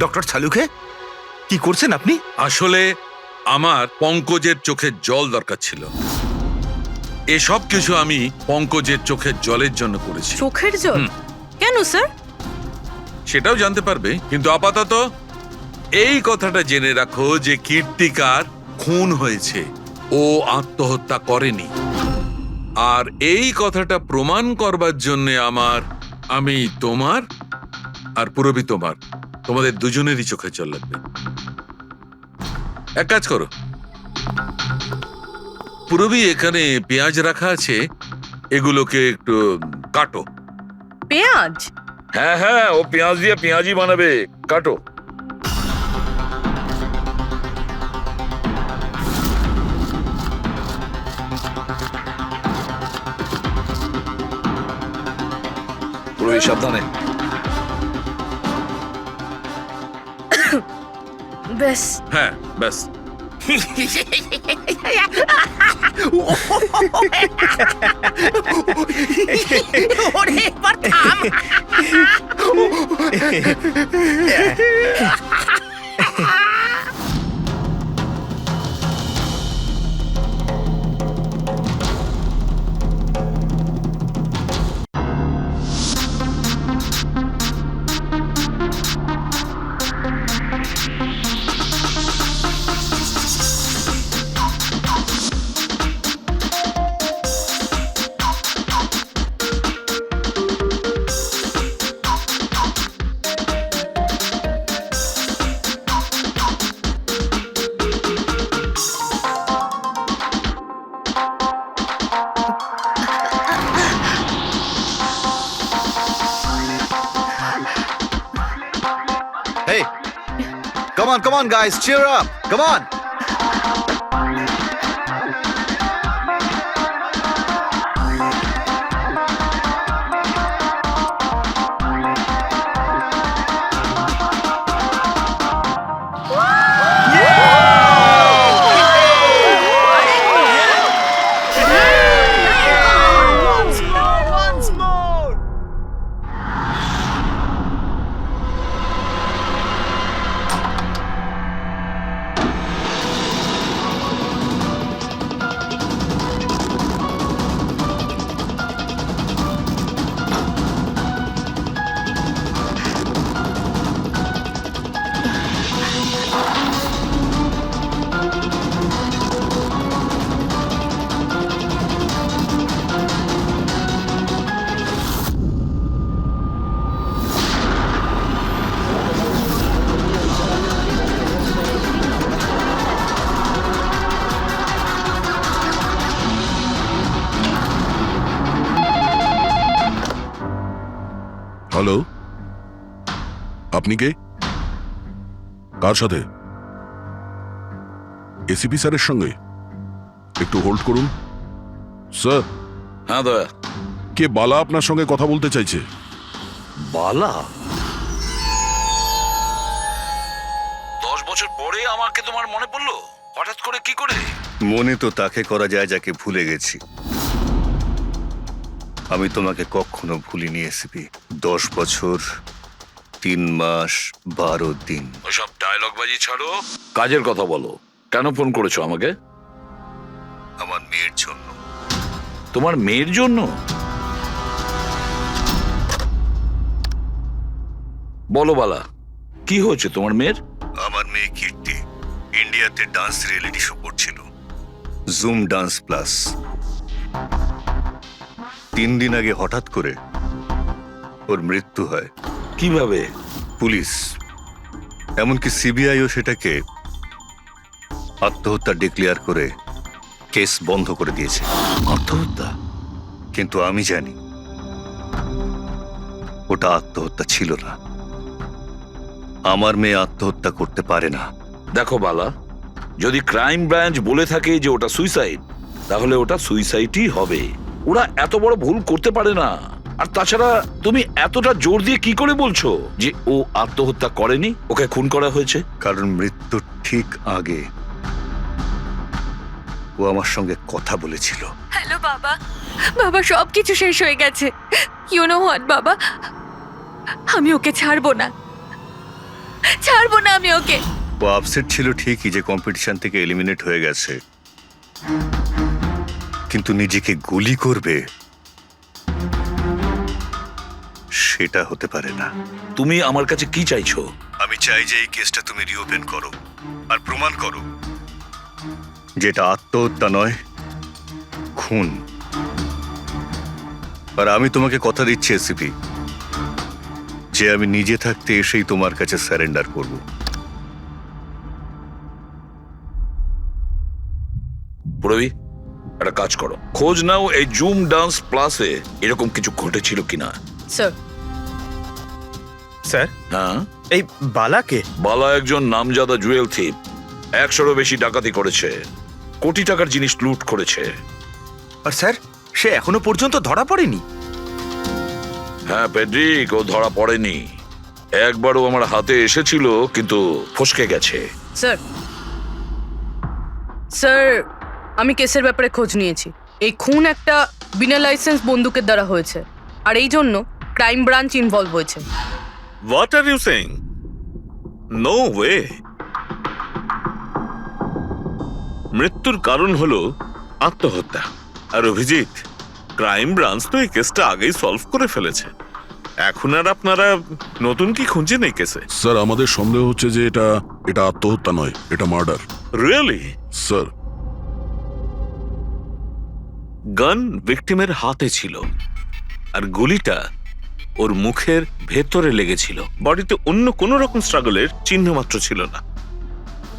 Doctor ছালুকে কি করছেন আপনি? আসলে আমার পঙ্কজের চোখের জল দরকার ছিল। এসব কিছু আমি পঙ্কজের চোখের জলের জন্য করেছি। চোখের জল? কেন স্যার? সেটাও জানতে পারবে, কিন্তু আপাতত এই কথাটা জেনে রাখো যে কীর্তিকার খুন হয়েছে, ও আত্মহত্যা করেনি। আর এই কথাটা প্রমাণ করবার জন্য আমি তোমার আর পুরবি তোমাদের দুজনেরই চোখে জল লাগবে। এক কাজ করো, পুরবি এখানে পেঁয়াজ রাখা আছে, এগুলোকে একটু কাটো। পেঁয়াজ? হ্যাঁ হ্যাঁ, ও পেঁয়াজ দিয়ে পেঁয়াজি বানাবে, কাটো। পুরবি সাবধানে। ব্যাস। হ্যাঁ ব্যাস। ওরে এবার থাম। Hey, come on, guys, cheer up. Come on. Once more. Hello, আপনি কে? কার সাথে? এসিপি স্যারের সঙ্গে? একটু হোল্ড করুন স্যার। হ্যাঁ দয়া। কে বালা আপনার সঙ্গে কথা বলতে চাইছে? বালা? 10 বছর পরে আমাকে তোমার মনে পড়লো হঠাৎ করে, কি করে? মনে তো তাকে করা যায় যাকে ভুলে গেছি। আমি তোমাকে কখনো ভুলিনি এসিপি। 10 বছর 3 মাস 12 দিন। ওসব ডায়লগ বাজি ছাড়ো, কাজের কথা বলো। কেন ফোন করেছো আমাকে? আমার মেয়ের জন্য। তোমার মেয়ের জন্য? বলো বালা, কি হয়েছে তোমার মেয়ের? আমার মেয়ে কীর্তি ইন্ডিয়াতে ডান্স রিয়েলিটি শো করছিল, জুম ডান্স প্লাস। 3 দিন আগে হঠাৎ করে ওর মৃত্যু হয়। কিভাবে? পুলিশ, এমনকি সিবিআইও সেটাকে আত্মহত্যা ডিক্লেয়ার করে কেস বন্ধ করে দিয়েছে। আত্মহত্যা? কিন্তু আমি জানি ওটা আত্মহত্যা ছিল না। আমার মেয়ে আত্মহত্যা করতে পারে না। দেখো বালা, যদি ক্রাইম ব্রাঞ্চ বলে থাকে যে ওটা সুইসাইড, তাহলে ওটা সুইসাইডই হবে। ওরা এত বড় ভুল করতে পারে না। আর তাছাড়া তুমি এতটা জোর দিয়ে কি করে বলছো যে ও আত্মহত্যা করেনি, ওকে খুন করা হয়েছে? কারণ মৃত্যুর ঠিক আগে ও আমার সঙ্গে কথা বলেছিল। হ্যালো বাবা, বাবা সবকিছু শেষ হয়ে গেছে। ইউ নো হোয়াট বাবা, আমি ওকে ছাড়বো না। ছাড়বো না আমি ওকে। ও আপসেট ছিল ঠিকই যে কম্পিটিশন থেকে এলিমিনেট হয়ে গেছে, কিন্তু নিজেকে গুলি করবে সেটা হতে পারে না। তুমি আমার কাছে কি চাইছো? আমি চাই যে এই কেসটা তুমি রিওপেন করো আর প্রমাণ করো যেটা আত্মহত্যা নয়, খুন। আর আমি তোমাকে কথা দিচ্ছি এসিপি, যে আমি নিজে থাকতে এসেই তোমার কাছে সারেন্ডার করব। পুরবি, একটা কাজ করো, খোঁজ নাও এই জুম ডান্স প্লাসে এরকম কিছু ঘটেছিল কিনা। স্যার, স্যার হ্যাঁ, এই বালাকে বালা একজন নামজাদা জুয়েল থিপ, 100-এরও বেশি ডাকাতি করেছে, কোটি টাকার জিনিস লুট করেছে। আর স্যার সে এখনো পর্যন্ত ধরা পড়েনি। হ্যাঁ পেড্রিক, ও ধরা পড়েনি। একবারও আমার হাতে এসেছিল কিন্তু ফসকে গেছে। স্যার, স্যার, আমি কেসের ব্যাপারে খোঁজ নিয়েছি। এই খুন একটা বিনা লাইসেন্স বন্দুকের দ্বারা হয়েছে, আর এই জন্য ক্রাইম ব্রাঞ্চ ইনভলভ হয়েছে। What are you saying? No way. মৃত্যুর কারণ হলো আত্মহত্যা। আর অভিজিৎ, ক্রাইম ব্রাঞ্চ তো এই কেসটা আগেই সলভ করে ফেলেছে। এখন আর আপনারা নতুন কি খুঁজছেন এই কেসে? স্যার, আমাদের সন্দেহ হচ্ছে যে এটা আত্মহত্যা নয়, এটা মার্ডার। রিয়েলি? স্যার, গান ভিকটিমের হাতে ছিল আর গুলিটা ওর মুখের ভেতরে লেগেছিল। বডিতে অন্য কোনো রকম স্ট্রাগলের চিহ্ন মাত্র ছিল না।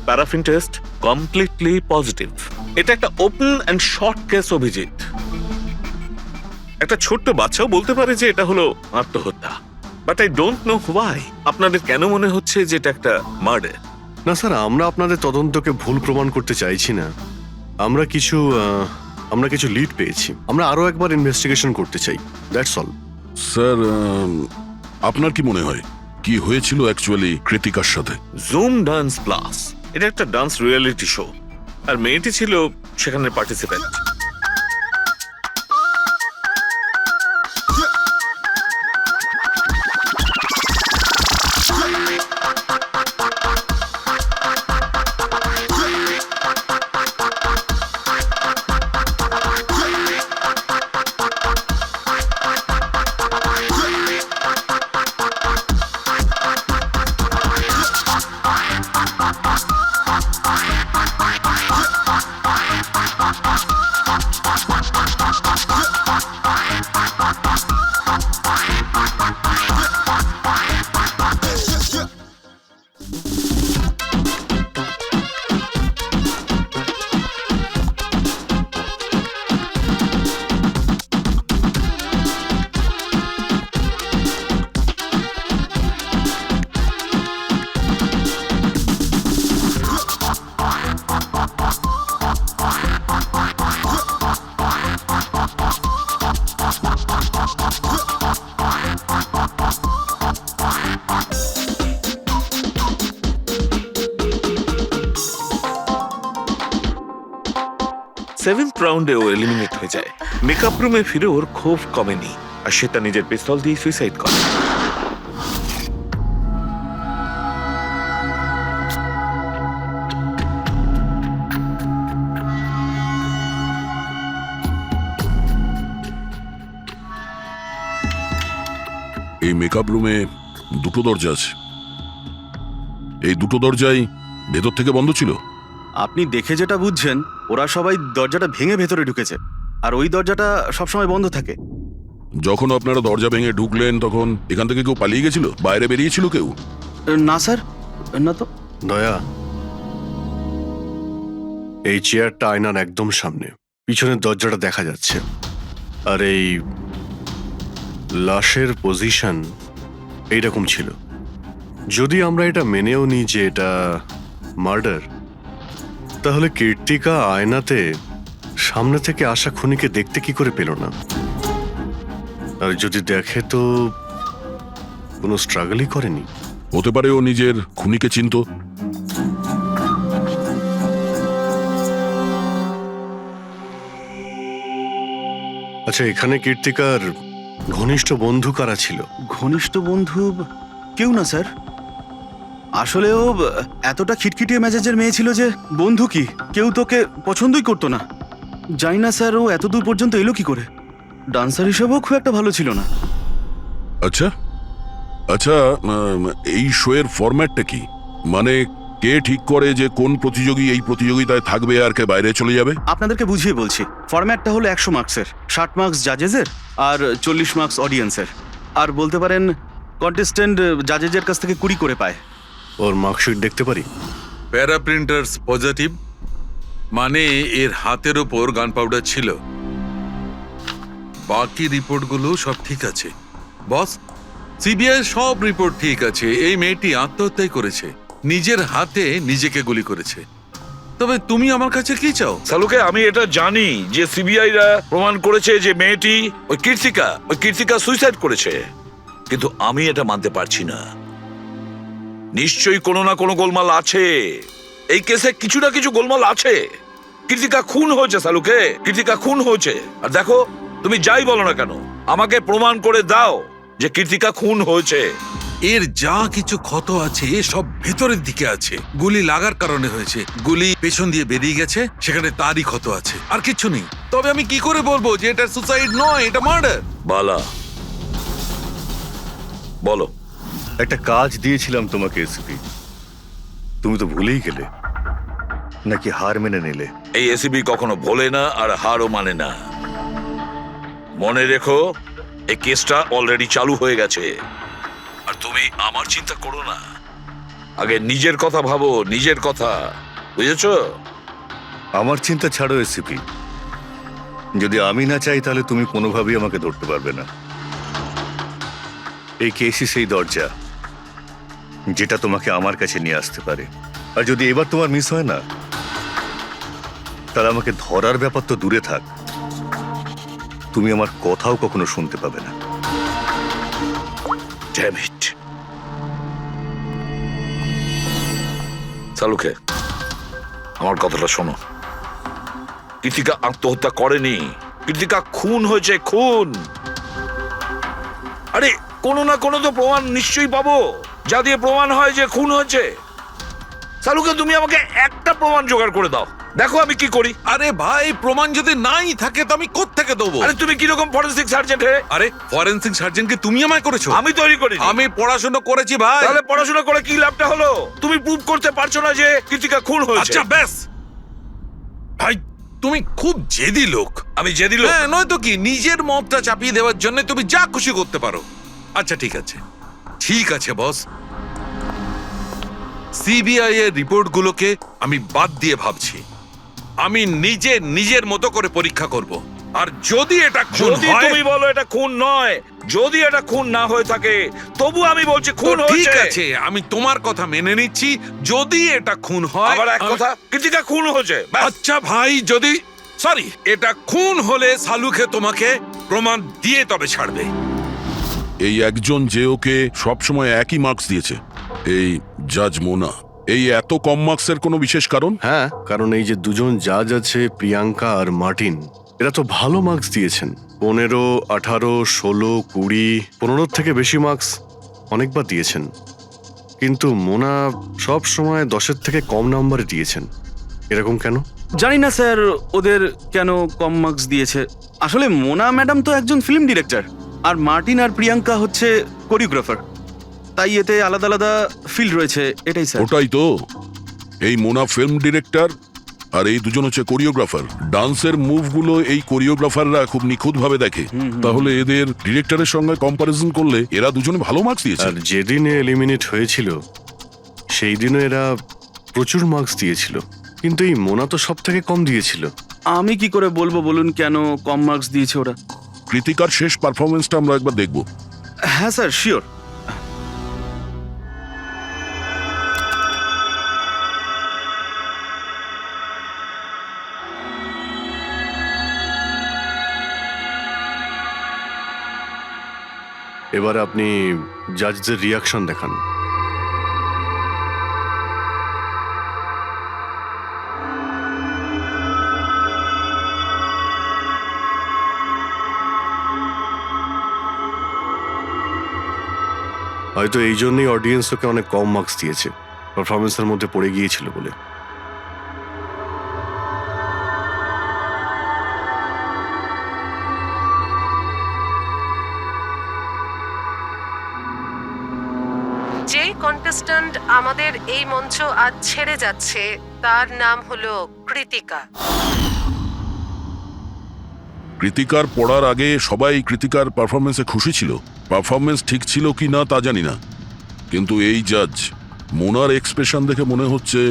Paraffin test completely positive. এটা একটা open and short case Abhijit. একটা ছোট্ট বাচ্চাও বলতে পারে যে এটা হলো আত্মহত্যা। But I don't know why আপনাদের কেন মনে হচ্ছে যে এটা একটা মার্ডার? না স্যার, আমরা আপনাদের তদন্তকে ভুল প্রমাণ করতে চাইছি না। আমরা কিছু লিড পেয়েছি, আমরা আরো একবার ইনভেস্টিগেশন করতে চাই, দ্যাটস অল। স্যার, আপনার কি মনে হয় কি হয়েছিল অ্যাকচুয়ালি কৃতিকার সাথে? জুম ডান্স প্লাস এটা একটা ডান্স রিয়েলিটি শো, আর মেয়েটি ছিল সেখানে পার্টিসিপেন্ট। সেভেন্থ রাউন্ডে ও এলিমিনেট হয়ে যায়। মেকআপ রুমে ফিরে ওর ক্ষোভ কমেনি, আর সে তার নিজের পিস্তল দিয়ে সুইসাইড করে। এই মেকআপ রুমে দুটো দরজা আছে, এই দুটো দরজাই ভেতর থেকে বন্ধ ছিল। আপনি দেখে যেটা বুঝছেন, ওরা সবাই দরজাটা ভেঙে ভেতরে ঢুকেছে, আর ওই দরজাটা সবসময় বন্ধ থাকে। যখন আপনারা দরজা ভেঙে ঢুকলেন তখন এখান থেকে কেউ পালিয়ে গেছিল? বাইরে বেরিয়েছিল কেউ? না স্যার, না তো। দয়া, এই চেয়ারটা আয়নার একদম সামনে, পিছনের দরজাটা দেখা যাচ্ছে, আর এই লাশের পজিশন এইরকম ছিল। যদি আমরা এটা মেনেও নিই যে এটা মার্ডার, তাহলে কীর্তিকা আয়নাতে সামনে থেকে আসা খুনিকে দেখতে কি করে পেল না? আর যদি দেখে তো কোনো স্ট্রাগলই করেনি। হতে পারে ও নিজের খুনিকে চিনত। আচ্ছা, এখানে কীর্তিকার ঘনিষ্ঠ বন্ধু কারা ছিল? ঘনিষ্ঠ বন্ধু কেউ না স্যার। আসলে ও এতটা খিটখিটিয়ে মেজাজের মেয়ে ছিল যে বন্ধু কি কেউ তোকে পছন্দই করতো না। জানি না স্যার ও এত দূর পর্যন্ত এলো কি করে। ডান্সার হিসেবেও খুব একটা ভালো ছিল না। আচ্ছা আচ্ছা, এই শোয়ের ফরম্যাটটা কি? মানে কে ঠিক করে যে কোন প্রতিযোগী এই প্রতিযোগিতায় থাকবে আর কে বাইরে চলে যাবে? আপনাদেরকে বুঝিয়ে বলছি, ফরম্যাটটা হলো 100 মার্কসের, 60 মার্কস জাজেসের আর 40 মার্কস অডিয়েন্সের। আর বলতে পারেন কন্টেস্টেন্ট জাজেসের কাছ থেকে 20 করে পায়। ওর মার্কশিট দেখতে পারি? প্যারা প্রিন্টার্স পজিটিভ, মানে এর হাতের ওপর গান পাউডার ছিল। বাকি রিপোর্টগুলো সব ঠিক আছে বস। সিবিআই সব রিপোর্ট ঠিক আছে। এই মেয়েটি আত্মহত্যাই করেছে, নিজের হাতে নিজেকে গুলি করেছে। তবে তুমি আমার কাছে কি চাও? সালুকে আমি এটা জানি যে সিবিআই রা প্রমাণ করেছে যে মেয়েটি ওই কীর্তিকা সুইসাইড করেছে, কিন্তু আমি এটা মানতে পারছি না। নিশ্চয়ই কোনো না কোনো গোলমাল আছে এই কেসে, কিছু না কিছু গোলমাল আছে। কীর্তিকা খুন হয়েছে সালুকে, কীর্তিকা খুন হয়েছে। আর দেখো, তুমি যাই বলো না কেন, আমাকে প্রমাণ করে দাও যে কীর্তিকা খুন হয়েছে। এর যা কিছু ক্ষত আছে সব ভেতরের দিকে আছে, গুলি লাগার কারণে হয়েছে। গুলি পেছন দিয়ে বেরিয়ে গেছে, সেখানে তারই ক্ষত আছে, আর কিছু নেই। তবে আমি কি করে বলবো যে এটা সুসাইড নয়, এটা মার্ডার? বালা বলো। একটা কাজ দিয়েছিলাম তোমাকে এসপি, তুমি তো ভুলেই গেলে, নাকি হার মেনে নিলে? এই এসিবি কখনো ভোলে না আর হারও মানে না। মনে রেখো, এই কেসটা অলরেডি চালু হয়ে গেছে। আর তুমি আমার চিন্তা করো না, আগে নিজের কথা ভাবো, নিজের কথা, বুঝেছো? আমার চিন্তা ছাড়ো এসিপি, যদি আমি না চাই তাহলে তুমি কোনোভাবেই আমাকে ধরতে পারবে না। এই কেসই সেই দরজা যেটা তোমাকে আমার কাছে নিয়ে আসতে পারে। আর যদি এবার তোমার মিস হয় না, তাহলে আমাকে ধরার ব্যাপার তো দূরে থাক, তুমি আমার কথাও কখনো শুনতে পাবে না। Damn it. সালুকে, আমার কথাটা শোনো। কীর্তিকা আত্মহত্যা করেনি, কীর্তিকা খুন হয়েছে, খুন। আরে কোনো না কোনো তো প্রমাণ নিশ্চয়ই পাবো, যা দিয়ে প্রমাণ হয় যে খুন হয়েছে। সালুকে, তুমি আমাকে একটা প্রমাণ জোগাড় করে দাও, দেখো আমি কি করি। আরে ভাই, প্রমাণ যদি নাই থাকে তো আমি কোত্থেকে দেবো? আরে তুমি কিরকম ফরেনসিক সার্জন হে? আরে ফরেনসিক সার্জনকে তুমি আমায় করেছো? আমি তৈরি করি। আমি পড়াশোনা করেছি ভাই। তাহলে পড়াশোনা করে কি লাভটা হলো? তুমি প্রুভ করতে পারছো না যে কীর্তিকা খুন হয়েছে। আচ্ছা ব্যাস ভাই, তুমি খুব জেদি লোক। আমি জেদি লোক? হ্যাঁ, নয়তো কি, নিজের মতটা চাপিয়ে দেওয়ার জন্য তুমি যা খুশি করতে পারো। আচ্ছা ঠিক আছে, ঠিক আছে বস, সিবিআই এর রিপোর্টগুলোকে আমি বাদ দিয়ে ভাবছি। আমি নিজের মতো করে পরীক্ষা করব। আর যদি এটা খুন যদি হয়, তুমি বলো এটা খুন নয়, যদি এটা খুন না হয়ে থাকে, তবু আমি বলছি তো খুন ঠিক হয়েছে। আছে, আমি তোমার কথা মেনে নিচ্ছি। যদি এটা খুন হয়, আবার এক কথা, কীর্তিকা খুন হয়েছে, ব্যাস। আচ্ছা ভাই, যদি সরি এটা খুন হলে সালুকে তোমাকে প্রমাণ দিয়ে তবে ছাড়বে। এই একজন যে ওকে সবসময় একই মার্কস দিয়েছে, এই জাজ মোনা, এই এত কম মার্কসের কোনো বিশেষ কারণ? হ্যাঁ, কারণ এই যে দুজন জাজ আছে, প্রিয়াঙ্কা আর মার্টিন, এরা তো ভালো মার্কস দিয়েছেন। 15, 18, 16, 20, 15 থেকে বেশি মার্কস অনেকবার দিয়েছেন। কিন্তু মোনা সব সময় 10-এর থেকে কম নাম্বারে দিয়েছেন। এরকম কেন? জানি না স্যার ওদের কেন কম মার্কস দিয়েছে। আসলে মোনা ম্যাডাম তো একজন ফিল্ম ডিরেক্টর, আর মার্টিন আর প্রিয়াঙ্কা হচ্ছে কোরিওগ্রাফার, তাই এতে আলাদা আলাদা ফিল্ড রয়েছে, এটাই স্যার। ওটাই তো, এই মোনা ফিল্ম ডিরেক্টর আর এই দুজন হচ্ছে কোরিওগ্রাফার। ডান্সের মুভগুলো এই কোরিওগ্রাফাররা খুব নিখুঁতভাবে দেখে। তাহলে এদের ডিরেক্টরের সঙ্গে কম্পারিজন করলে এরা দুজনে ভালো মার্কস দিয়েছে। আর যেদিন এলিমিনেট হয়েছিল সেই দিনও এরা প্রচুর মার্কস দিয়েছিল, কিন্তু এই মোনা তো সব থেকে কম দিয়েছিল। আমি কি করে বলবো বলুন কেন কম মার্কস দিয়েছে ওরা? কৃতিকার শেষ পারফরমেন্সটা আমরা একবার দেখব। হ্যাঁ স্যার, শিওর। এবার আপনি জাজদের রিয়াকশন দেখান। হয়তো এই জন্যই অডিয়েন্স ওকে অনেক কম মার্কস দিয়েছে। পারফরমেন্সের মধ্যে পড়ে গিয়েছিল বলে। যেই কন্টেস্ট্যান্ট আমাদের এই মঞ্চ আজ ছেড়ে যাচ্ছে তার নাম হলো কৃতিকা। কৃতিকার পড়ার আগে সবাই কৃতিকার পারফরমেন্সে খুশি ছিল। পারফরমেন্স ঠিক ছিল কি না তা জানি না, কিন্তু এই জাজ মোনার এক্সপ্রেশন দেখে মনে হচ্ছে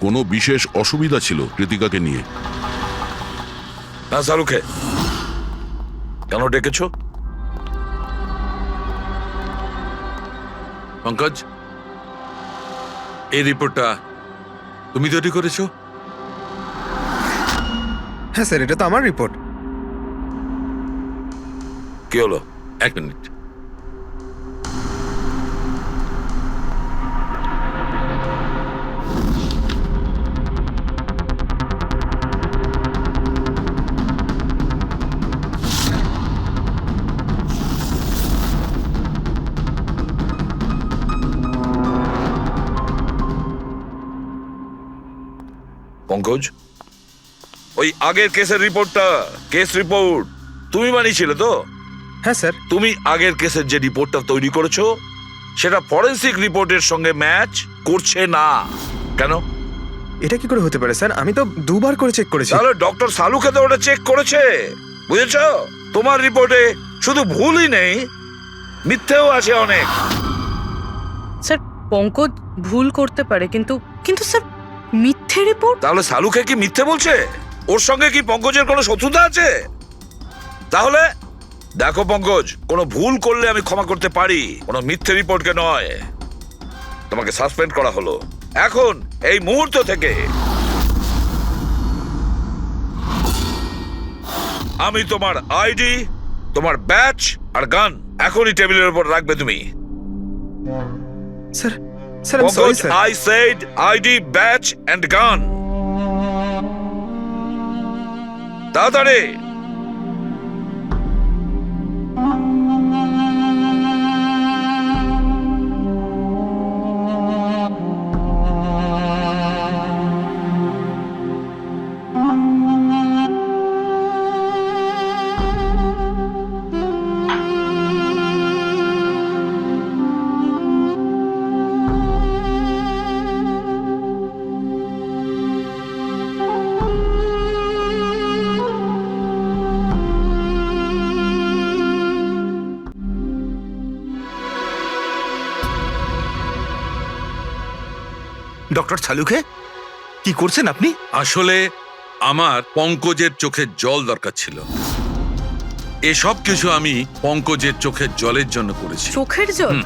কোনো বিশেষ অসুবিধা ছিল কৃতিকাকে নিয়ে। না শাহরুখে, কেন ডেকেছো? পঙ্কজ, এই রিপোর্টটা তুমি তৈরি করেছো? হ্যাঁ স্যার, এটা তো আমার রিপোর্ট। কি হলো? এক মিনিট। পঙ্কজ, ওই আগের কেসের রিপোর্টটা, কেস রিপোর্ট তুমি বানিয়েছিলে তো? হ্যাঁ স্যার। তুমি আগের কেসের যে রিপোর্টটা তৈরি করেছো সেটা ফরেনসিক রিপোর্টের সঙ্গে ম্যাচ করছে না কেন? এটা কি করে হতে পারে স্যার? আমি তো দুবার করে চেক করেছি। তাহলে ডক্টর সালুকে তো ওটা চেক করেছে, বুঝেছো? তোমার রিপোর্টে শুধু ভুলই নেই, মিথ্যেও আছে অনেক। স্যার পঙ্কজ ভুল করতে পারে, কিন্তু কিন্তু স্যার মিথ্যে রিপোর্ট? তাহলে সালুকে কি মিথ্যে বলছে? ওর সঙ্গে কি পঙ্কজের কোনো শত্রুতা আছে? তাহলে দেখো পঙ্কজ, কোনো ভুল করলে আমি ক্ষমা করতে পারি, কোনো মিথ্যে রিপোর্টকে নয়। তোমাকে সাসপেন্ড করা হলো এখন, এই মুহূর্ত থেকে। আমি তোমার আইডি, তোমার ব্যাচ আর গান এখনই টেবিলের উপর রাখবে তুমি। স্যার স্যার, আমি sorry Pankaj, sir. I said ID, badge and gun. তাড়াতাড়ি। ডক্টর সালুকে, কি করছেন আপনি? আসলে আমার পঙ্কজের চোখের জল দরকার ছিল। এসব কিছু আমি পঙ্কজের চোখের জলের জন্য করেছি। চোখের জল?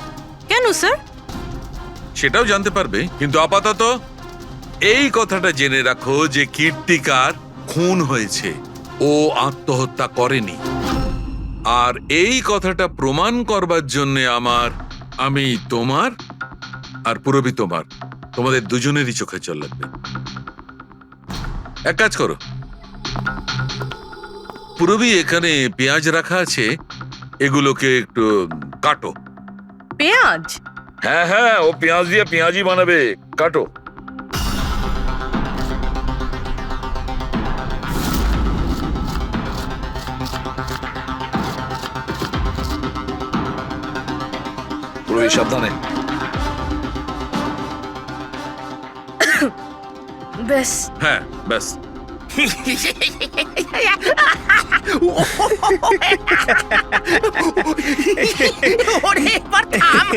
কেন স্যার? সেটাও জানতে পারবে, কিন্তু আপাতত এই কথাটা জেনে রাখো যে কীর্তিকার খুন হয়েছে, ও আত্মহত্যা করেনি। আর এই কথাটা প্রমাণ করবার জন্য আমি তোমার আর পুরবি তোমাদের দুজনেরই চোখের জল লাগবে। এক কাজ করো, পুরবি এখানে পেঁয়াজ রাখা আছে, এগুলোকে একটু কাটো। পেঁয়াজ? হ্যাঁ হ্যাঁ, ও পেঁয়াজ দিয়ে পেঁয়াজি বানাবে, কাটো। পুরো সাবধানে। ব্যাস। হ্যাঁ ব্যাস। ওরে এবার থাম।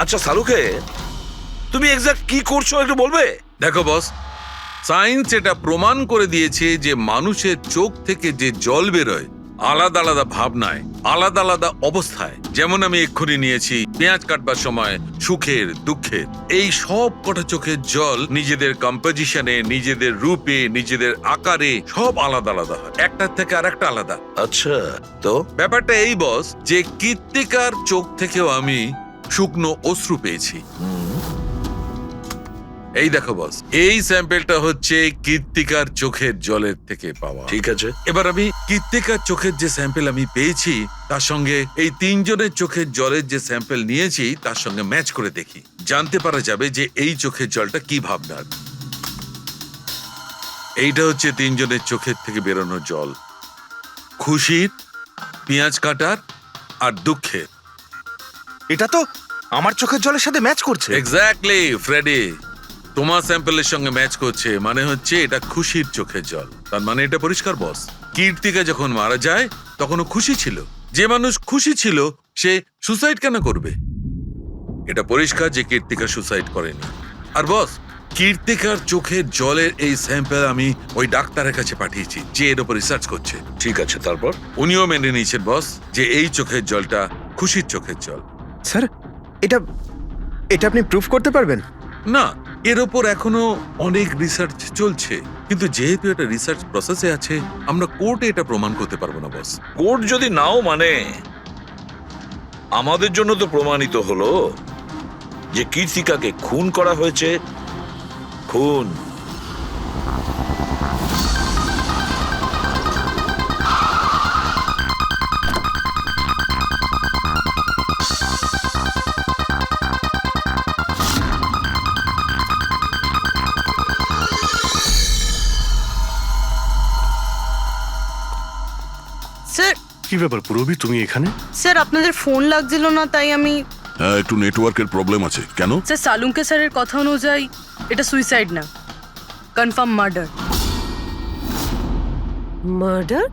আচ্ছা সালুকে, তুমি এক্সাক্ট কি করছো একটু বলবে? দেখো বস, সায়েন্স এটা প্রমাণ করে দিয়েছে যে মানুষের চোখ থেকে যে জল বেরোয় আলাদা আলাদা ভাবনায়, আলাদা আলাদা অবস্থায়, যেমন আমি এক্ষুনি নিয়েছি পেঁয়াজ কাটবার সময় সুখের, দুঃখের, এই সব কটা চোখের জল নিজেদের কম্পোজিশনে, নিজেদের রূপে, নিজেদের আকারে সব আলাদা আলাদা হয়, একটার থেকে আর একটা আলাদা। আচ্ছা, তো ব্যাপারটা এই বস যে কৃত্তিকার চোখ থেকেও আমি শুকনো অশ্রু পেয়েছি। এই দেখো বস, এই স্যাম্পেলটা হচ্ছে কৃত্তিকার চোখের জলের থেকে পাওয়া। ঠিক আছে, এবার আমি কৃত্তিকার চোখের যে স্যাম্পেল আমি পেয়েছি তার সঙ্গে এই তিনজনের চোখের জলের যে স্যাম্পেল নিয়েছি তার সঙ্গে ম্যাচ করে দেখি, জানতে পারা যাবে যে এই চোখের জলটা কি ভাবনার। এইটা হচ্ছে তিনজনের চোখের থেকে বেরোনো জল, খুশির, পেঁয়াজ কাটার আর দুঃখের। এটা তো আমার চোখের জলের সাথে ম্যাচ করছে। এক্স্যাক্টলি ফ্রেডি, তোমার স্যাম্পলের সঙ্গে ম্যাচ করছে, মানে হচ্ছে এটা খুশির চোখের জল। তার মানে এটা পরিষ্কার বস, কীর্তিকা যখন মারা যায় তখনও খুশি ছিল। যে মানুষ খুশি ছিল সে সুসাইড কেন করবে? এটা পরিষ্কার যে কীর্তিকা সুসাইড করেনি। আর বস, কীর্তিকার চোখের জলের এই স্যাম্পল আমি ওই ডাক্তারের কাছে পাঠিয়েছি যে এর উপর রিসার্চ করছে। ঠিক আছে, তারপর? উনিও মেনে নিয়েছেন বস যে এই চোখের জলটা খুশির চোখের জল। স্যার, এটা এটা আপনি প্রুফ করতে পারবেন? না, এর ওপর এখনো অনেক রিসার্চ চলছে, কিন্তু যেহেতু এটা রিসার্চ প্রসেসে আছে আমরা কোর্টে এটা প্রমাণ করতে পারবো না বস। কোর্ট যদি নাও মানে, আমাদের জন্য তো প্রমাণিত হলো যে কীর্তিকাকে খুন করা হয়েছে। খুন। স্যার, কি ব্যাপার পুরবি, তুমি এখানে? স্যার আপনাদের ফোন লাগছিল না তাই আমি। হ্যাঁ, একটু নেটওয়ার্কের প্রবলেম আছে। কেন? স্যার সালুঙ্কে স্যারের কথা অনুযায়ী এটা সুইসাইড না, কনফার্ম মার্ডার। মার্ডার?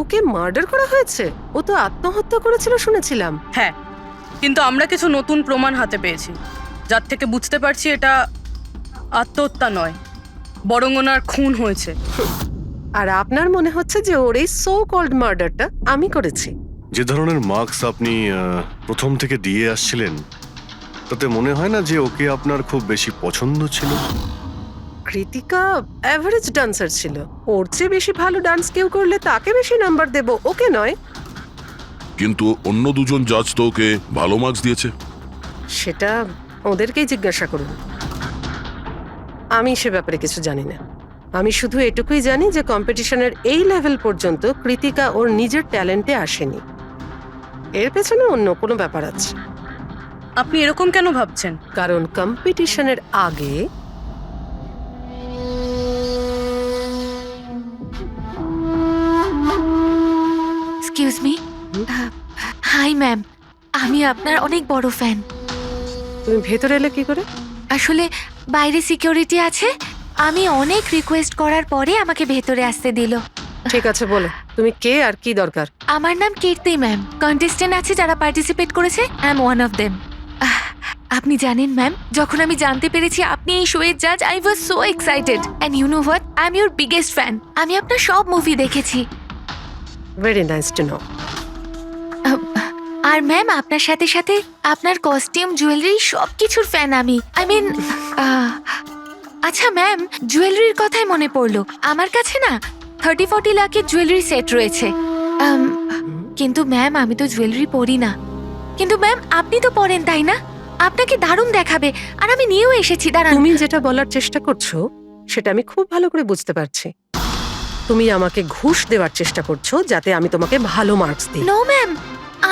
ওকে মার্ডার করা হয়েছে? ও তো আত্মহত্যা করেছিল শুনেছিলাম। হ্যাঁ, কিন্তু আমরা কিছু নতুন প্রমাণ হাতে পেয়েছি যার থেকে বুঝতে পারছি এটা আত্মহত্যা নয়, বরং ওনার খুন হয়েছে। আর আপনার মনে হচ্ছে যে ওর এই সো কল্ড মার্ডারটা আমি করেছি? যে ধরনের মার্কস আপনি প্রথম থেকে দিয়ে আসছিলেন তাতে মনে হয় না যে ওকে আপনার খুব বেশি পছন্দ ছিল। কৃতিকা অ্যাভারেজ ডান্সার ছিল, ওর চেয়ে বেশি ভালো ডান্স কেউ করলে তাকে বেশি নাম্বার দেব, ওকে নয়। কিন্তু অন্য দুজন জাজ তো ওকে ভালো মার্কস দিয়েছে। সেটা ওদেরকেই জিজ্ঞাসা করুন, আমি সে ব্যাপারে কিছু জানি না। আমি শুধু এটুকুই জানি যে কম্পিটিশনের এই লেভেল পর্যন্ত কৃতিকা ওর নিজের ট্যালেন্টে আসেনি, এর পেছনে অন্য কোনো ব্যাপার আছে। আপনি এরকম কেন ভাবছেন? কারণ কম্পিটিশনের আগে এক্সকিউজ মি। হাই ম্যাম, আমি আপনার অনেক বড় ফ্যান। তুমি ভেতরে এলে কি করে? আসলে বাইরে সিকিউরিটি আছে, আমি অনেক রিকোয়েস্ট করার পরে আমাকে ভেতরে আসতে দিল। ঠিক আছে, বলো তুমি কে আর কি দরকার? আমার নাম কীর্তি ম্যাম, কন্টেস্টেন্ট আছে যারা পার্টিসিপেট করেছে, I am one of them. আপনি জানেন ম্যাম, যখন আমি জানতে পেরেছি আপনি এই শোয়ের জাজ, I was so excited, and you know what, I am your biggest fan. আমি আপনার সব মুভি দেখেছি। Very nice to know. আর ম্যাম আপনার সাথে সাথে আপনার কস্টিউম, জুয়েলারি সব কিছুর ফ্যান আমি। আই মিন, আচ্ছা ম্যাম, জুয়েলারির কথাই মনে পড়লো, আমার কাছে না 30-40 লাখের জুয়েলারি সেট রয়েছে। কিন্তু ম্যাম আমি তো জুয়েলারি পরি না। কিন্তু ম্যাম আপনি তো পরেন, তাই না? আপনাকে দারুণ দেখাবে, আর আমি নিয়েও এসেছি। দাঁড়ান। তুমি যেটা বলার চেষ্টা করছো সেটা আমি খুব ভালো করে বুঝতে পারছি। তুমি আমাকে ঘুষ দেওয়ার চেষ্টা করছো যাতে আমি তোমাকে ভালো মার্কস দিই। নো ম্যাম,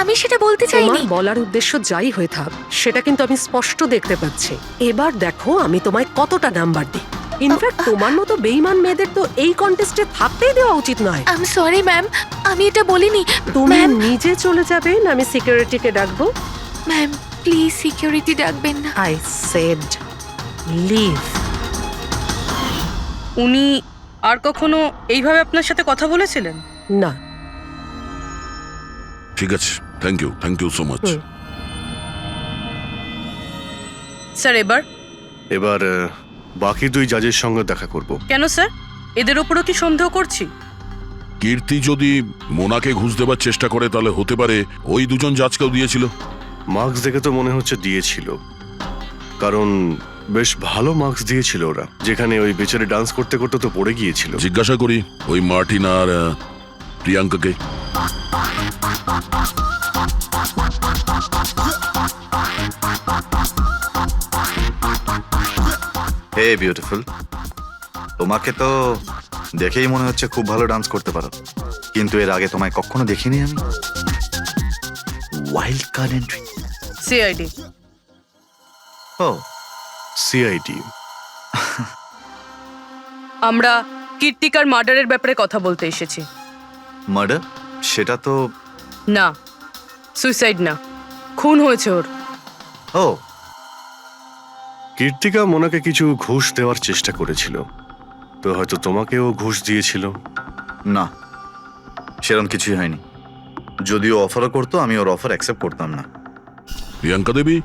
আমি সেটা বলতে চাইনি। তোমার বলার উদ্দেশ্য যাই হয়ে থাক সেটা কিন্তু আমি স্পষ্ট দেখতে পাচ্ছি। এবার দেখো আমি তোমায় কতটা নাম্বার দিই। ইনফ্যাক্ট তোমার মতো বেঈমান মেয়েদের তো এই কন্টেস্টে থাকতেই দেওয়া উচিত নয়। আই এম সরি ম্যাম, আমি এটা বলিনি। তুমি ম্যাম, নিজে চলে যাবে না আমি সিকিউরিটিকে ডাকবো? ম্যাম প্লিজ সিকিউরিটি ডাকবেন না। I said leave. উনি আর কখনো এইভাবে আপনার সাথে কথা বলেছিলেন? না। ঠিক আছে, thank you so much. Sir এবার বাকি দুই জাজের সঙ্গে দেখা করব। কেন স্যার, এদের ওপরও কি সন্দেহ করছি? কীর্তি যদি মোনাকে ঘুষ দেবার চেষ্টা করে তাহলে হতে পারে ওই দুজন জাজকেও দিয়েছিল। মার্কস দেখে তো মনে হচ্ছে দিয়েছিল, কারণ বেশ ভালো মার্কস দিয়েছিল ওরা, যেখানে ওই বেচারে ডান্স করতে করতে তো পড়ে গিয়েছিল। জিজ্ঞাসা করি ওই মার্টিন আর প্রিয়াঙ্কাকে। হে বিউটিফুল, তোমাকে তো দেখেই মনে হচ্ছে খুব ভালো ডান্স করতে পারো, কিন্তু এর আগে তোমায় কখনো দেখিনি আমি। Wild card entry. সিআইডি। ও সিআইডি। আমরা কীর্তিকার মার্ডারের ব্যাপারে কথা বলতে এসেছি। মার্ডার? সেটা তো না, সুইসাইড না, খুন হয়েছে ওর। ও কীর্তিকা মোনাকে কিছু ঘুষ দেওয়ার চেষ্টা করেছিল, তো হয়তো তোমাকেও ঘুষ দিয়েছিল। না, সেরকম কিছুই হয়নি। যদিও অফারও করতো, আমি ওর অফার অ্যাকসেপ্ট করতাম না। প্রিয়াঙ্কা দেবী,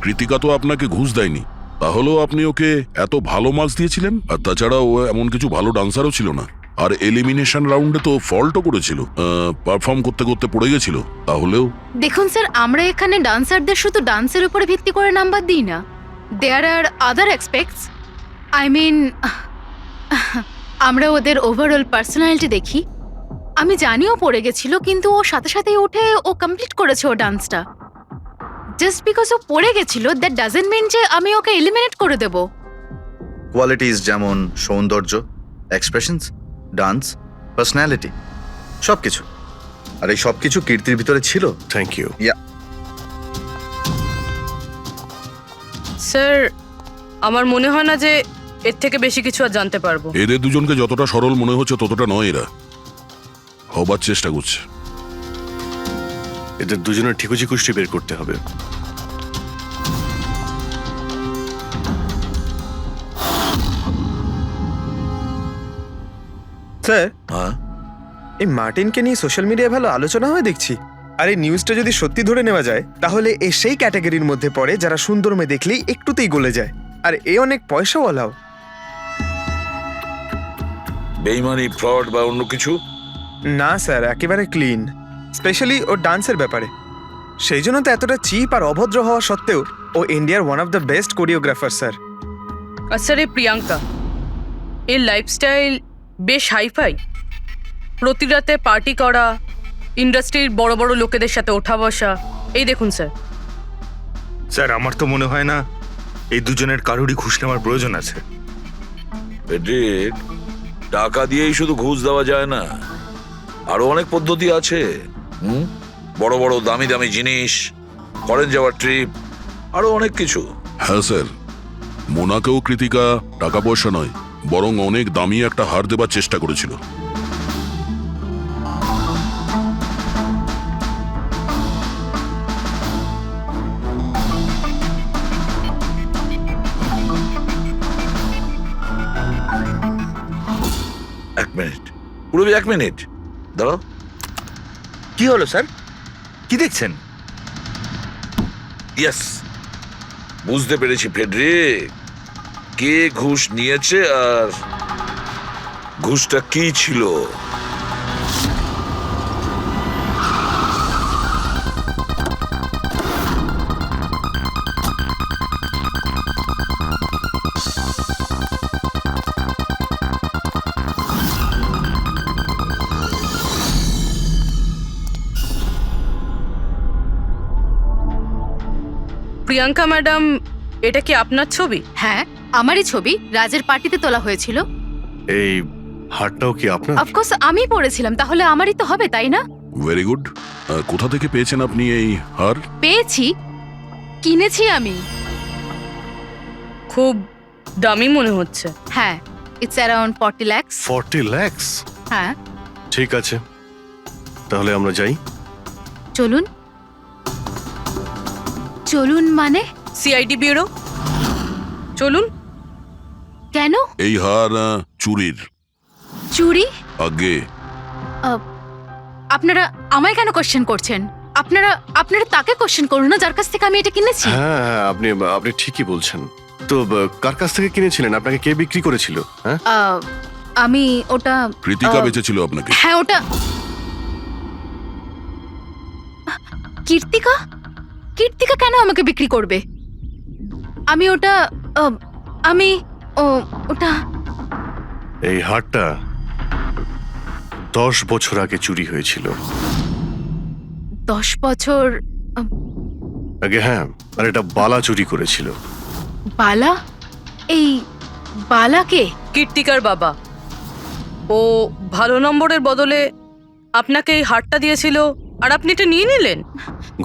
কৃতিকা তো আপনাকে ঘুষ দেয়নি, তাহলেও আপনি ওকে এত ভালো মার্কস দিয়েছিলেন। আর তাছাড়া ও এমন কিছু ভালো ডান্সারও ছিল না, আর এলিমিনেশন রাউন্ডে তো ফল্টও করেছিল, পারফর্ম করতে করতে পড়ে গেছিল। তাহলেও দেখুন স্যার, আমরা এখানে ডান্সারদের শুধু ডান্সের উপরে ভিত্তি করে নাম্বার দিই না। দেয়ার আর আদার এক্সপেক্টস, আই মিন আমরা ওদের ওভারঅল পার্সোনালিটি দেখি। আমি জানিও পড়ে গেছিল, কিন্তু ও সাথে সাথেই উঠে ও কমপ্লিট করেছে ও ডান্সটা। জাস্ট বিকজ ও পড়ে গেছিল, দ্যাট ডাজন্ট মিন যে আমি ওকে এলিমিনেট করে দেব। কোয়ালিটিস যেমন সৌন্দর্য, এক্সপ্রেশনস, ডান্স, পার্সোনালিটি, সবকিছু। আর এই সবকিছু কীর্তির ভিতরে ছিল। Thank you. স্যার, আমার মনে হয় না যে এর থেকে বেশি কিছু আর জানতে পারবো। এদের দুজনকে যতটা সরল মনে হচ্ছে ততটা নয়, এরা হবার চেষ্টা করছে। এদের দুজনের ঠিকুজি কুষ্টি বের করতে হবে। স্যার, হ্যাঁ, এই মার্টিনকে নিয়ে সোশ্যাল মিডিয়ায় ভালো আলোচনা হয় দেখছি। আর এই নিউজটা যদি সত্যি ধরে নেওয়া যায়, তাহলে এ সেই ক্যাটাগরির মধ্যে পড়ে যারা সুন্দর মেয়ে দেখলেই একটুতেই গলে যায়। আর এ অনেক পয়সাওয়ালাও। বেইমানি, ফ্রড বা অন্য কিছু? না স্যার, একেবারে ক্লিন, স্পেশালি ওর ডান্সের ব্যাপারে। সেই জন্য তো এতটা চিপ আর অভদ্র হওয়া সত্ত্বেও ও ইন্ডিয়ার one of the best choreographer sir. আর স্যার, এই প্রিয়াঙ্কা, এর লাইফস্টাইল বেশ হাইফাই। প্রতি রাতে পার্টি করা, ইন্ডাস্ট্রির বড় বড় লোকেদের সাথে ওঠা বসা। এই দেখুন স্যার। স্যার, আমার তো মনে হয় না এই দুজনের কারোরই ঘুষ নেওয়ার প্রয়োজন আছে। পেড্রিক, টাকা দিয়েই শুধু ঘুষ দেওয়া যায় না, আরো অনেক পদ্ধতি আছে। বড় বড় দামি দামি জিনিস, ফরেন যাওয়ার ট্রিপ, আরো অনেক কিছু। হ্যাঁ স্যার, মোনাকেও কৃতিকা টাকা পয়সা নয় বরং অনেক দামি একটা হার দেবার চেষ্টা করেছিল। এক মিনিট, পুরবি, এক মিনিট দাঁড়াও। কি হলো স্যার? কি দেখছেন? ইয়েস, বুঝতে পেরেছি ফেডরিক, কে ঘুষ নিয়েছে আর ঘুষটা কি ছিল। প্রিয়াঙ্কা ম্যাডাম, এটা কি আপনার ছবি? হ্যাঁ, আমারই ছবি, রাজের পার্টিতে তোলা হয়েছিল। এই হারটাও কি আপনার? অফকোর্স আমি পড়েছিলাম, তাহলে আমারই তো হবে, তাই না? Very good. কোথা থেকে পেয়েছেন আপনি এই হার? পেয়েছি, কিনেছি আমি। খুব দামি মনে হচ্ছে। হ্যাঁ, ইটস অ্যারাউন্ড 40 লাখ। 40 লাখ? হ্যাঁ। ঠিক আছে, তাহলে আমরা যাই। চলুন। চলুন মানে? সিআইডি ব্যুরো চলুন। কেন? এই হার চুরির। চুরি? আগে আপনারা আমায় কেন কোশ্চেন করছেন? আপনারা তাকে কোশ্চেন করুন না, যার কাছ থেকে আমি এটা কিনেছি। হ্যাঁ, আপনি ঠিকই বলছেন। তো কার কাছ থেকে কিনেছিলেন? আপনাকে কে বিক্রি করেছিল? হ্যাঁ, আমি ওটা কৃতিকা বেঁচেছিল আপনাকে। হ্যাঁ ওটা কীর্তিকা কীর্তিকা কেন আমাকে বিক্রি করবে? আমি ওটা আমি ওটা এই হারটা 10 বছর আগে চুরি হয়েছিল। 10 বছর আগে? হ্যাঁ, আর এটা বালা চুরি করেছিল। বালা? এই বালাকে? কীর্তিকার বাবা। ও ভালো নম্বরের বদলে আপনাকে এই হারটা দিয়েছিল আর আপনি এটা নিয়ে নিলেন।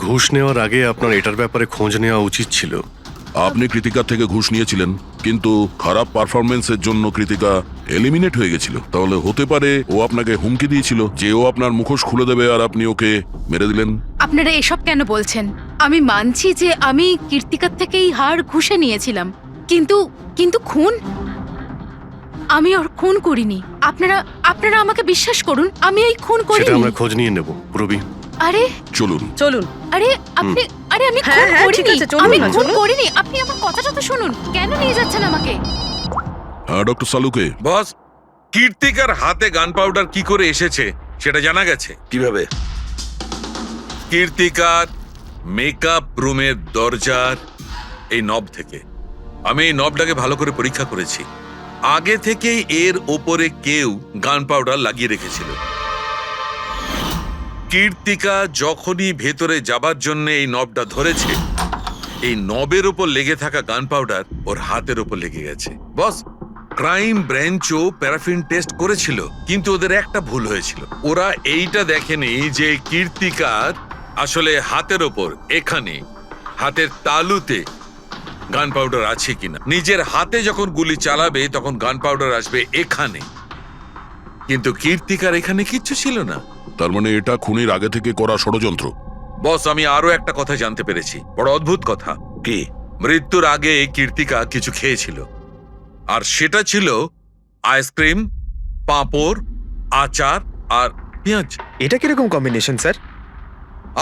ঘুষ নেওয়ার আগে আপনার এটার ব্যাপারে খোঁজ নেওয়া উচিত ছিল। আপনি কৃতিকার থেকে ঘুষ নিয়েছিলেন, কিন্তু খারাপ পারফরমেন্সের জন্য কৃতিকা এলিমিনেট হয়ে গেছিল। তাহলে হতে পারে ও আপনাকে হুমকি দিয়েছিল যে ও আপনার মুখোশ খুলে দেবে আর আপনি ওকে মেরে দিলেন। আপনারা এসব কেন বলছেন? আমি মানছি যে আমি কীর্তিকার থেকে এই হার ঘুষে নিয়েছিলাম, কিন্তু কিন্তু খুন? আমি ওর খুন করিনি। আপনারা আমাকে বিশ্বাস করুন, আমি এই খুন সেটা করিনি। আমরা খোঁজ নিয়ে নেব পূরবী। আরে চলুন। চলুন। আরে আপনি আমি হ্যাঁ, খুন হ্যাঁ, ঠিক করিনি। আছে, চলুন আমি না, খুন চলুন। করিনি। আপনি আমার কথাটা তো শুনুন। কেন নিয়ে যাচ্ছেন আমাকে? হ্যাঁ ডক্টর সালুকে, বস, কীর্তিকার হাতে গান পাউডার কি করে এসেছে সেটা জানা গেছে। কিভাবে? কীর্তিকার মেকআপ রুমের দরজার এই নব থেকে। আমি এই নবটাকে ভালো করে পরীক্ষা করেছি। আগে থেকেই এর ওপরে কেউ গান পাউডার লাগিয়ে রেখেছিল। কীর্তিকা যখনই ভেতরে যাবার জন্য এই নবটা ধরেছে, এই নবের ওপর লেগে থাকা গান পাউডার ওর হাতের ওপর লেগে গেছে। বস, ক্রাইম ব্রাঞ্চও প্যারাফিন টেস্ট করেছিল, কিন্তু ওদের একটা ভুল হয়েছিল। ওরা এইটা দেখেনি যে কীর্তিকার আসলে হাতের ওপর এখানে হাতের তালুতে গান পাউডার আছে কিনা। নিজের হাতে যখন গুলি চালাবে তখন গান পাউডার আসবে এখানে, কিন্তু কীর্তিকার এখানে কিচ্ছু ছিল না। তার মানে এটা খুনের আগে থেকে করা ষড়যন্ত্র। বস, আমি আরো একটা কথা জানতে পেরেছি, বড় অদ্ভুত কথা। কি? মৃত্যুর আগে কীর্তিকা কিছু খেয়েছিল, আর সেটা ছিল আইসক্রিম, পাঁপড়, আচার আর পেঁয়াজ। এটা কিরকম কম্বিনেশন স্যার?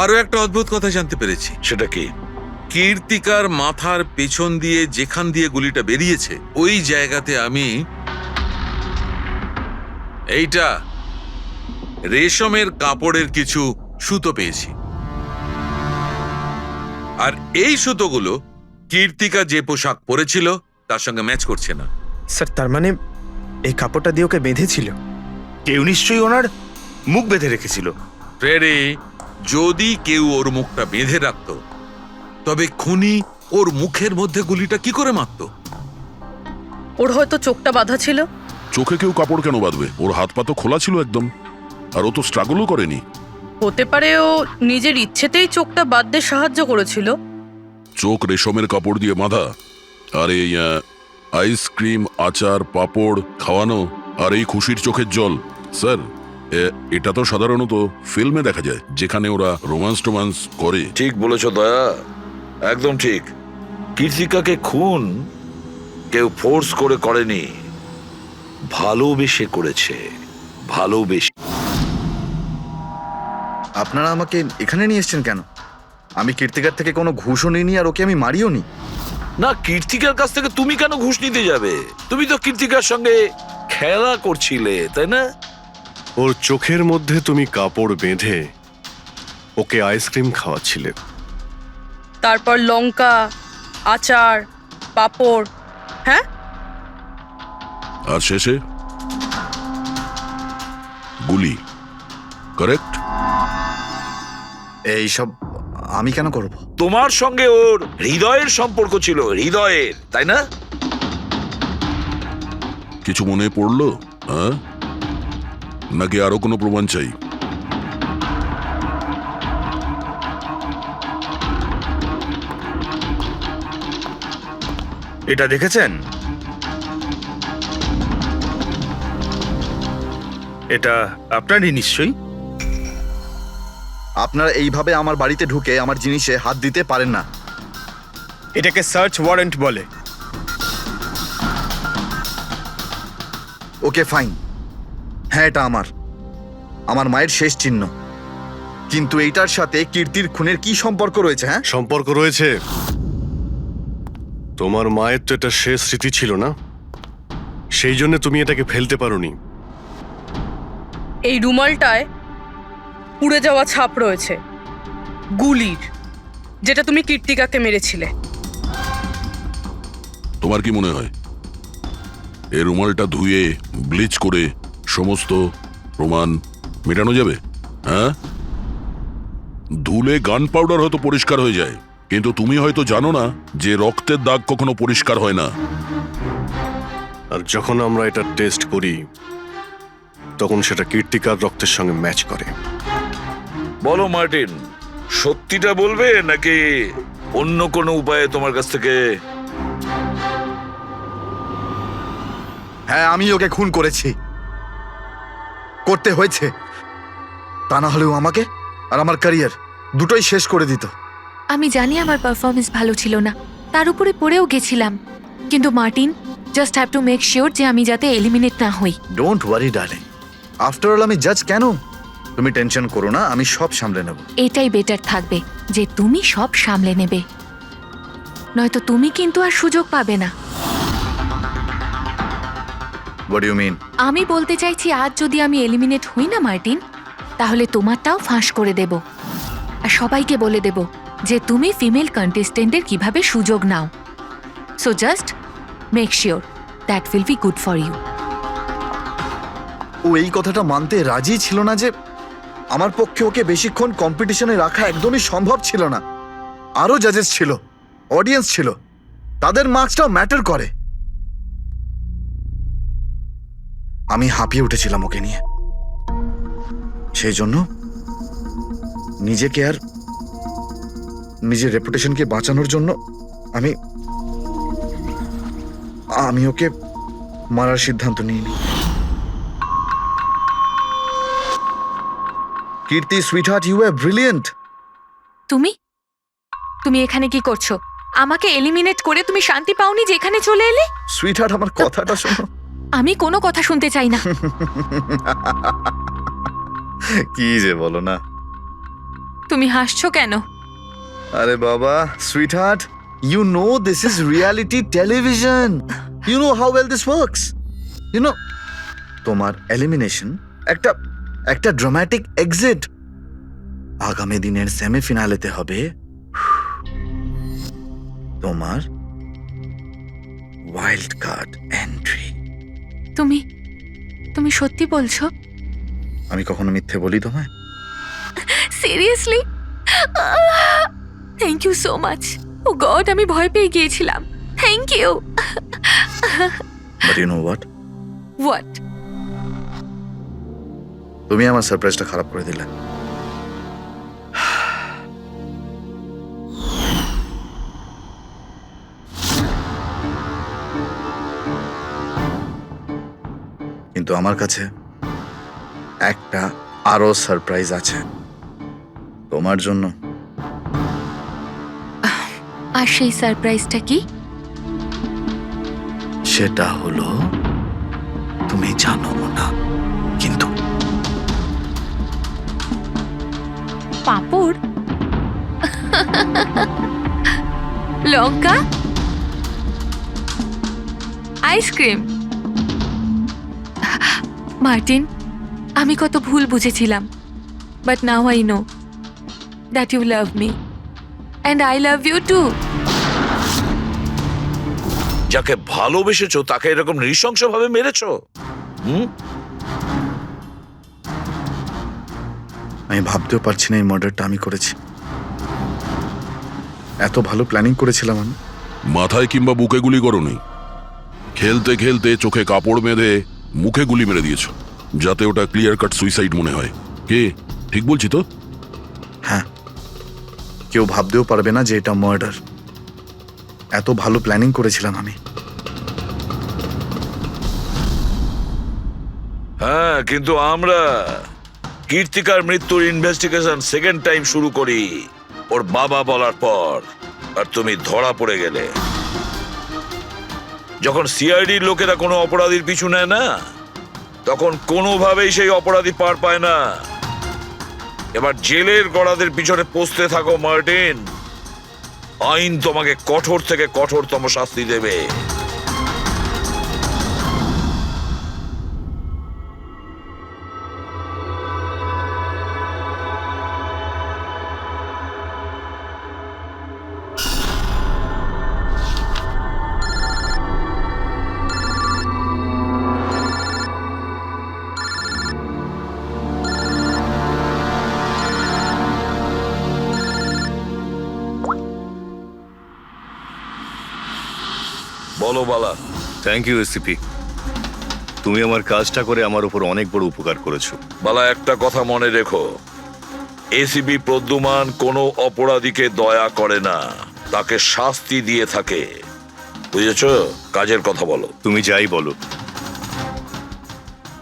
আরো একটা অদ্ভুত কথা জানতে পেরেছি। সেটা কি? কীর্তিকার মাথার পেছন দিয়ে যেখান দিয়ে গুলিটা বেরিয়েছে ওই জায়গাতে আমি এইটা রেশমের কাপড়ের কিছু সুতো পেয়েছি, আর এই সুতোগুলো কীর্তিকা যে পোশাক পরেছিল তার সঙ্গে ম্যাচ করছে না। স্যার তার মানে এই কাপড়টা দিয়ে ওকে বেঁধেছিল? কেউ নিশ্চয়ই ওনার মুখ বেঁধে রেখেছিল। ফ্রেডি, যদি কেউ ওর মুখটা বেঁধে রাখতো তবে খুনি ওর মুখের মধ্যে গুলিটা কি করে মারত? ওর হয়তো চোখটা বাঁধা ছিল। চোখে কেউ কাপড় কেন বাঁধবে? ওর হাত পা তো খোলা ছিল একদম, আর ও তো স্ট্রাগলও করেনি। হতে পারে ও নিজের ইচ্ছেতেই চোখটা বাঁধতে সাহায্য করেছিল। চোখ রেশমের কাপড় দিয়ে বাঁধা, আর এই আইসক্রিম, আচার, পাঁপড় খাওয়ানো, আর এই খুশির চোখের জল। স্যার, এটা তো সাধারণত ফিল্মে দেখা যায়, যেখানে ওরা রোমান্স করে। ঠিক বলেছ দয়া, একদম ঠিক। কীর্তিকাকে খুন কেউ ফোর্স করে করেনি, ভালোবেসে করেছে। ভালোবেসে। আপনারা আমাকে এখানে নিয়ে এসেছেন কেন? আমি কীর্তিকার থেকে কোনো ঘুষও নিইনি, আর ওকে আমি মারিও নি। না, কীর্তিকার কাছ থেকে তুমি কেন ঘুষ নিতে যাবে? তুমি তো কীর্তিকার সঙ্গে খেলা করছিলে, তাই না? ওর চোখের মধ্যে তুমি কাপড় বেঁধে ওকে আইসক্রিম খাওয়াচ্ছিলে। তারপর লঙ্কা, আচার, পাঁপড়। হ্যাঁ, আর শেষে গুলি। কারেক্ট? এইসব আমি কেন করব? তোমার সঙ্গে ওর হৃদয়ের সম্পর্ক ছিল, হৃদয়ের, তাই না? কিছু মনে পড়লো? হ্যাঁ, নাকি আরো কোনো প্রমাণ চাই? এটা দেখেছেন? এটা আপনারই নিশ্চয়ই। আপনারা এইভাবে আমার বাড়িতে ঢুকে আমার জিনিসে হাত দিতে পারেন না। এটাকে সার্চ ওয়ারেন্ট বলে। ওকে ফাইন, হ্যাঁ এটা আমার মায়ের শেষ চিহ্ন, কিন্তু এইটার সাথে কীর্তির খুনের কি সম্পর্ক রয়েছে? হ্যাঁ, সম্পর্ক রয়েছে। তোমার মায়ের তো এটা শেষ স্মৃতি ছিল না? সেই জন্য তুমি এটাকে ফেলতে পারোনি। এই রুমালটায় পুড়ে যাওয়া ছাপ রয়েছে গুলির, যেটা তুমি কীর্তিকাকে মেরেছিলে। তোমার কি মনে হয় এই রুমালটা ধুয়ে ব্লিচ করে সমস্ত প্রমাণ মেটানো যাবে? হ্যাঁ, ধুলে গান পাউডার হয়তো পরিষ্কার হয়ে যায়, কিন্তু তুমি হয়তো জানো না যে রক্তের দাগ কখনো পরিষ্কার হয় না। আর যখন আমরা এটা টেস্ট করি তখন সেটা কীর্তিকার রক্তের সঙ্গে ম্যাচ করে। বলো মার্টিন, সত্যিটা বলবে নাকি অন্য কোনো উপায়ে তোমার কাছ থেকে? হ্যাঁ, আমি ওকে খুন করেছি, করতে হয়েছে। তা না হলেও আমাকে আর আমার ক্যারিয়ার দুটোই শেষ করে দিত। আমি জানি আমার পারফরমেন্স ভালো ছিল না, তার উপরে পড়েও গেছিলাম, কিন্তু Martin, just have to make sure যে আমি যাতে এলিমিনেট না হই। Don't worry darling, after all আমি জাজ কেন? তুমি টেনশন করো না, আমি সব সামলে নেব। এটাই বেটার থাকবে যে তুমি সব সামলে নেবে, নয়তো তুমি কিন্তু আর সুযোগ পাবে না। What do you mean? আমি বলতে চাইছি, আজ যদি আমি এলিমিনেট হই না মার্টিন, তাহলে তোমারটাও ফাঁস করে দেব, আর সবাইকে বলে দেব যে তুমি ফিমেল কন্টেস্টেন্টের কিভাবে সুযোগ নাও। So just make sure that will be good for you. ও এই কথাটা মানতে রাজি ছিল না যে আমার পক্ষে ওকে বেশিক্ষণ কম্পিটিশনে রাখা একদমই সম্ভব ছিল না। আরো জাজেস ছিল, অডিয়েন্স ছিল, তাদের মার্কসটাও ম্যাটার করে। আমি হাঁপিয়ে উঠেছিলাম ওকে নিয়ে, সেই জন্য নিজেকে আর নিজের রেপুটেশনকে বাঁচানোর জন্য আমি ওকে মারার সিদ্ধান্ত নিইনি। কীর্তি সুইটহার্ট, ইউ আর ব্রিলিয়েন্ট। তুমি এখানে কি করছো? আমাকে এলিমিনেট করে তুমি শান্তি পাওনি যে এখানে চলে এলে? সুইটহার্ট, আমার কথাটা শোনো। আমি কোনো কথা শুনতে চাই না। কি যে বলো না। তুমি হাসছো কেন? আরে বাবা, sweetheart, you know this is reality television. You know how well this works. You know, তোমার এলিমিনেশন একটা ড্রামাটিক এক্সিট। আগামী দিনের সেমিফিনালেতে হবে তোমার ওয়াইল্ড কার্ড এন্ট্রি। তুমি সত্যি বলছো? আমি কখনো মিথ্যে বলি তোমায়? Seriously? Thank you so much. Oh God, আমি ভয় পেয়ে গিয়েছিলাম। Thank you. But you know what? What? তুমি আমার সারপ্রাইজটা খারাপ করে দিলে। কিন্তু আমার কাছে একটা আরো সারপ্রাইজ আছে তোমার জন্য। আর সেই সারপ্রাইজটা কি? সেটা হলো, তুমি জানো না, কিন্তু পাঁপড়, লঙ্কা, আইসক্রিম। মার্টিন, আমি কত ভুল বুঝেছিলাম, but now I know that you love me and I love you too. যাকে ভালোবেসেছো তাকে এরকম নৃশংসভাবে মেরেছো? আমি ভাবতেও পারছি না এই মার্ডারটা আমি করেছি। এত ভালো প্ল্যানিং করেছিলাম আমি। মাথায় কিংবা বুকে গুলি করোনি, খেলতে খেলতে চোখে কাপড় বেঁধে মুখে গুলি মেরে দিয়েছো, যাতে ওটা ক্লিয়ার কাট সুইসাইড মনে হয়। কে ঠিক বলছি তো? হ্যাঁ, কেউ ভাবতেও পারবে না যে এটা মার্ডার। এত ভালো প্ল্যানিং করেছিলাম আমি। হ্যাঁ, কিন্তু আমরা কীর্তিকার মৃত্যুর ইনভেস্টিগেশন সেকেন্ড টাইম শুরু করি ওর বাবা বলার পর, আর তুমি ধরা পড়ে গেলে। যখন সিআইডির লোকেরা কোনো অপরাধীর পিছু নেয় না, তখন কোনোভাবেই সেই অপরাধী পার পায় না। এবার জেলের গড়াদের পিছনে পৌঁছতে থাকো মার্টিন। আইন তোমাকে কঠোর থেকে কঠোরতম শাস্তি দেবে। বলো বালা। থ্যাংক ইউ এসিপি, তুমি আমার কাজটা করে আমার উপর অনেক বড় উপকার করেছো। বালা, একটা কথা মনে রেখো, এসিবি প্রদ্যুমান কোনো অপরাধীকে দয়া করে না, তাকে শাস্তি দিয়ে থাকে, বুঝেছো? কাজের কথা বলো। তুমি যাই বলো,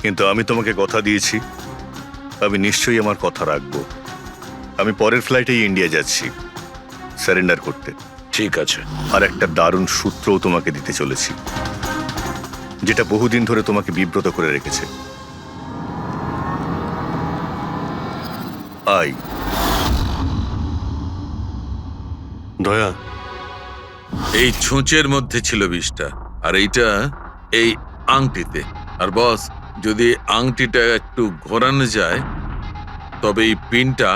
কিন্তু আমি তোমাকে কথা দিয়েছি, আমি নিশ্চয়ই আমার কথা রাখবো। আমি পরের ফ্লাইটেই ইন্ডিয়া যাচ্ছি সারেন্ডার করতে। ঠিক আছে। আর একটা দারুণ সূত্রও তোমাকে দিতে চলেছি, যেটা বহুদিন ধরে তোমাকে বিব্রত করে রেখেছে। আই দয়া, এই ছুঁচের মধ্যে ছিল বিষটা, আর এইটা এই আংটিতে। আর বস, যদি আংটিটা একটু ঘোরানো যায় তবে এই পিনটা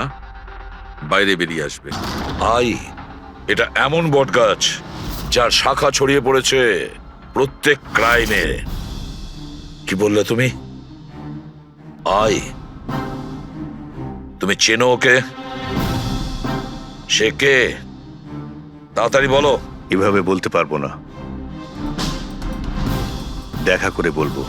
বাইরে বেরিয়ে আসবে। আই, এটা এমন বটগাছ যার শাখা ছড়িয়ে পড়েছে প্রত্যেক ক্রাইমে। কি বললে তুমি? আই, তুমি চেনো ওকে? সে কে? তাড়াতাড়ি বলো। এভাবে বলতে পারবো না, দেখা করে বলবো।